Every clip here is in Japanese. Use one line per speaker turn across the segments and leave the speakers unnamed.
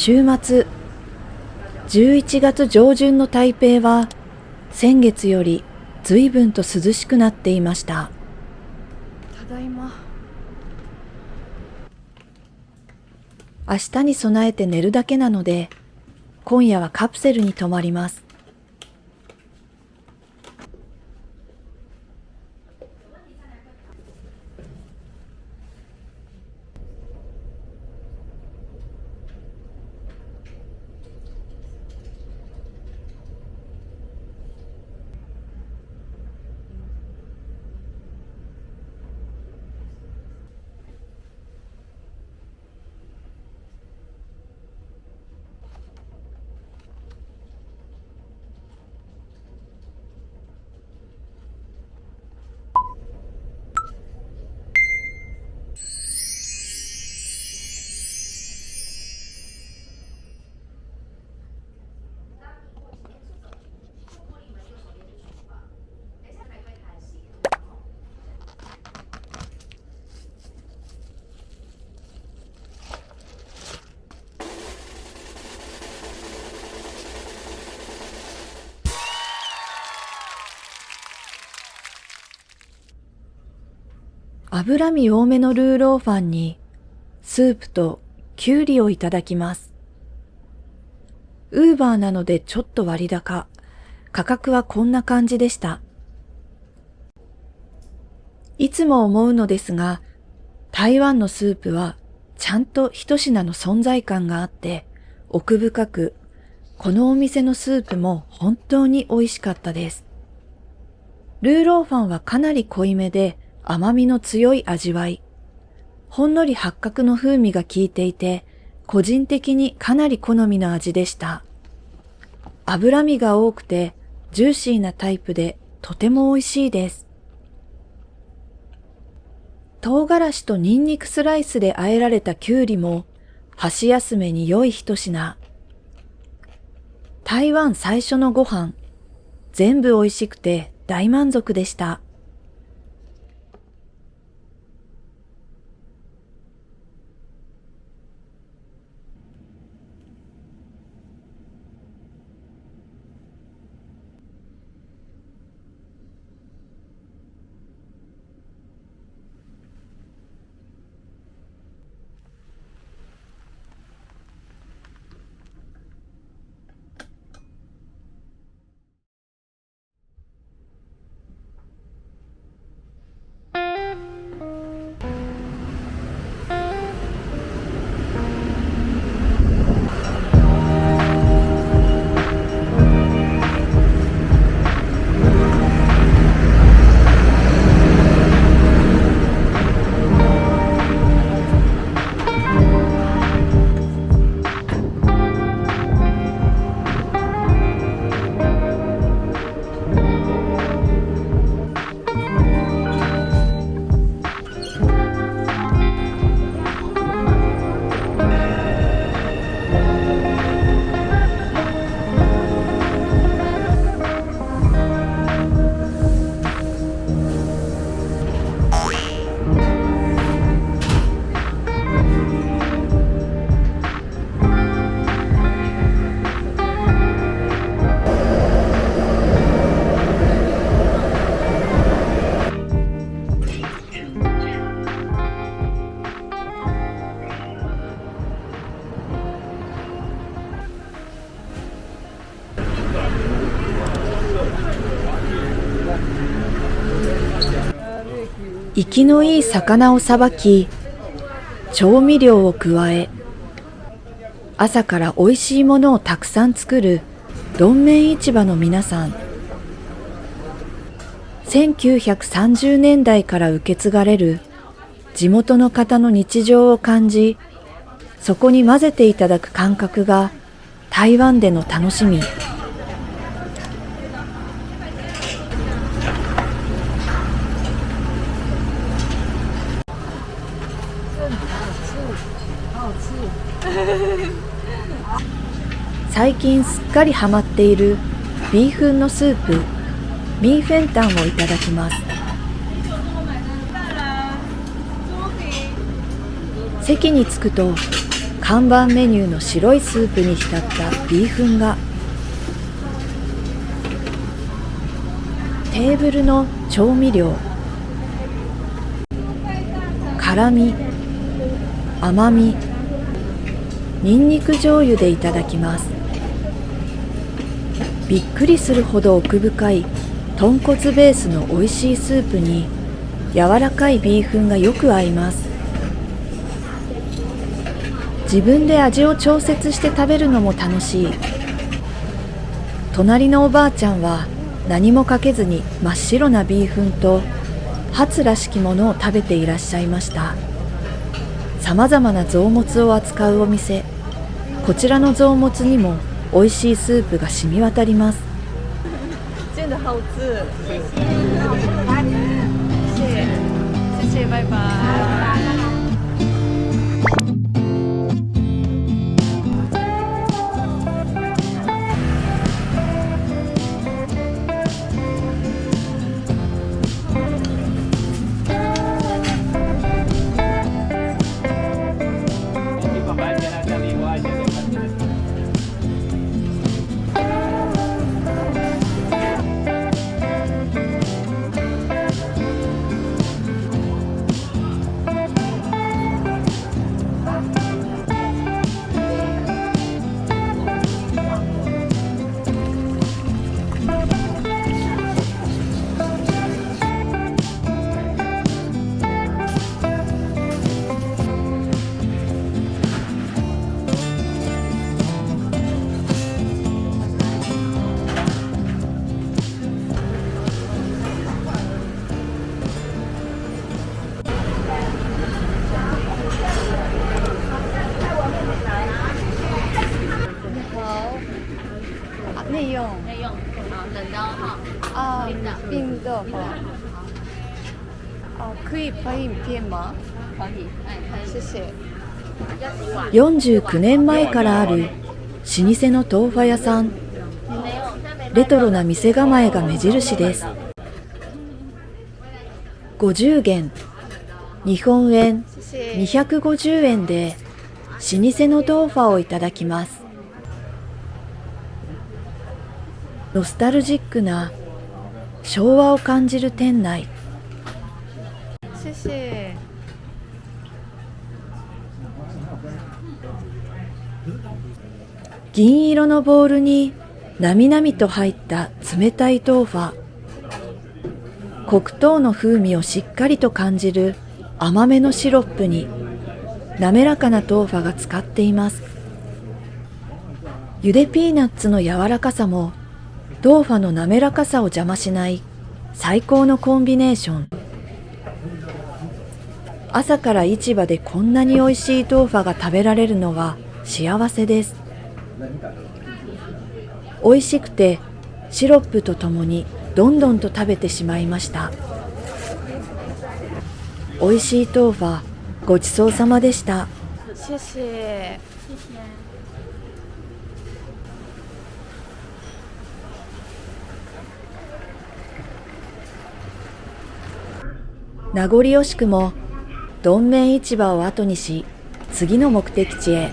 週末、11月上旬の台北は先月より随分と涼しくなっていました。ただいま。明日に備えて寝るだけなので、今夜はカプセルに泊まります。脂身多めのルーローファンにスープとキュウリをいただきます。ウーバーなのでちょっと割高。価格はこんな感じでした。いつも思うのですが、台湾のスープはちゃんと一品の存在感があって奥深く、このお店のスープも本当に美味しかったです。ルーローファンはかなり濃いめで甘みの強い味わい。ほんのり八角の風味が効いていて、個人的にかなり好みの味でした。脂身が多くてジューシーなタイプでとても美味しいです。唐辛子とニンニクスライスで和えられたキュウリも箸休めに良い一品。台湾最初のご飯、全部美味しくて大満足でした。生きのいい魚をさばき、調味料を加え、朝から美味しいものをたくさん作るどんめん市場の皆さん。1930年代から受け継がれる地元の方の日常を感じ、そこに混ぜていただく感覚が台湾での楽しみ。最近すっかりハマっているビーフンのスープ、ビーフェンタンをいただきます。席に着くと必看板メニューの白いスープに浸ったビーフンが、テーブルの調味料、辛み、甘み、ニンニク醤油でいただきます。びっくりするほど奥深い豚骨ベースの美味しいスープに柔らかいビーフンがよく合います。自分で味を調節して食べるのも楽しい。隣のおばあちゃんは何もかけずに真っ白なビーフンとハツらしきものを食べていらっしゃいました。さまざまな臓物を扱うお店、こちらの臓物にも美味しいスープが染み渡ります。
真的好吃。谢谢，谢谢，拜拜。
内用
内用，好，冷的哈，
啊
冰的，
冰的话可以拍影片吗？
可以，哎，可以，
谢谢。
要几碗？
49年前からある老舗の豆腐屋さん。レトロな店構えが目印です。50元、日本円250円で老舗の豆腐をいただきます。ノスタルジックな昭和を感じる店内。
谢谢。
銀色のボウルになみなみと入った冷たい豆腐。黒糖の風味をしっかりと感じる甘めのシロップに滑らかな豆腐が使っています。ゆでピーナッツの柔らかさも豆腐の滑らかさを邪魔しない最高のコンビネーション。朝から市場でこんなに美味しい豆腐が食べられるのは幸せです。美味しくてシロップとともにどんどんと食べてしまいました。美味しい豆腐ごちそうさまでした。
谢谢。
名残惜しくもどんめん市場を後にし、次の目的地へ。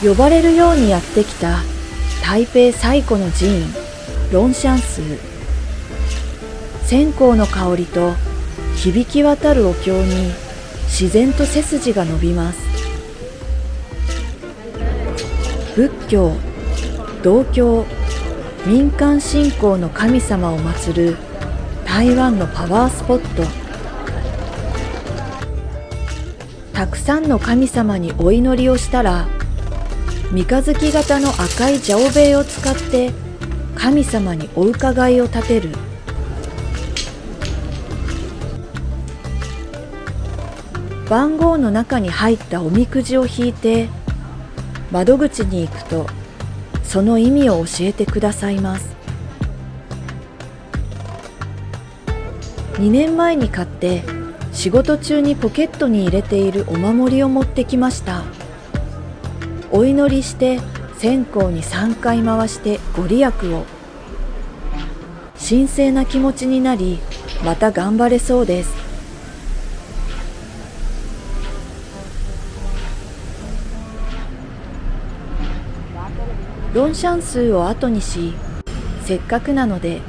呼ばれるようにやってきた台北最古の寺院ロンシャンスー。線香の香りと響き渡るお経に自然と背筋が伸びます。仏教、道教、民間信仰の神様を祀る台湾のパワースポット。たくさんの神様にお祈りをしたら、三日月型の赤いジャオベイを使って神様にお伺いを立てる。番号の中に入ったおみくじを引いて、窓口に行くとその意味を教えてくださいます。2年前に買って仕事中にポケットに入れているお守りを持ってきました。お祈りして線香に3回回してご利益を。神聖な気持ちになり、また頑張れそうです。ロンシャンスーを後にし、せっかくなので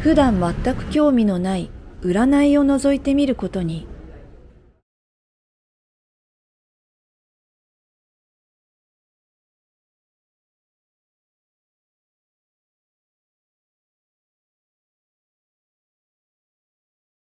普段全く興味のない占いを覗いてみることに。